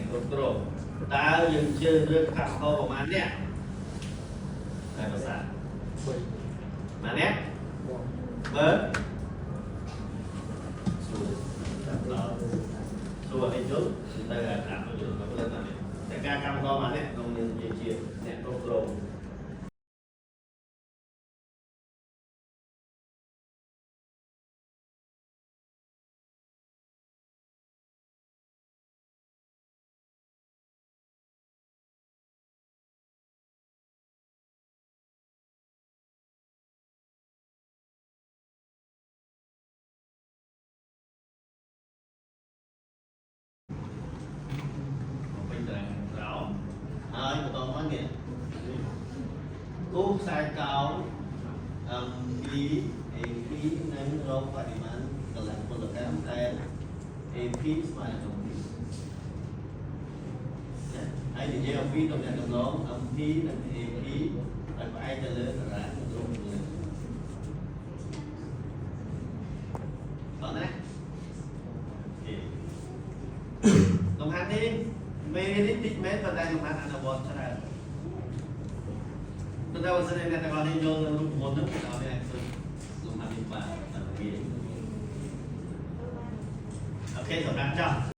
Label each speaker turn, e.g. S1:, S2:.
S1: គ្រប់គ្រងតើយើងជឿរឿងកាត់ខប្រមាណនេះហើយភាសាម៉ានេះបើសួរអីជួយទៅអាប់យល់មកលើណានេះតែការកម្មករម៉ានេះក្នុងនាមជាអ្នកគ្រប់គ្រងហើយបន្តមកនេះគូខ្សែកោងពីAP នឹងរកបរិមាណកម្លាំងពលកម្មតែ AP ស្មើនឹង2ហើយនិយាយអំពីតំណែងកំឡង MP និង AP ហើយផ្អែកទៅលើតារាងក្រុមលើតោះណាលំហាត់នេះមេរៀននេះតិចមែនប៉ុន្តែលំហាត់អនុវត្តច្រើនតើបើសិនជាអ្នកទាំងអស់នេះយល់រូបមន្តនោះដល់នេះអាចធ្វើលំហាត់នេះបានតែពីអូខេសម្រាប់ចោះ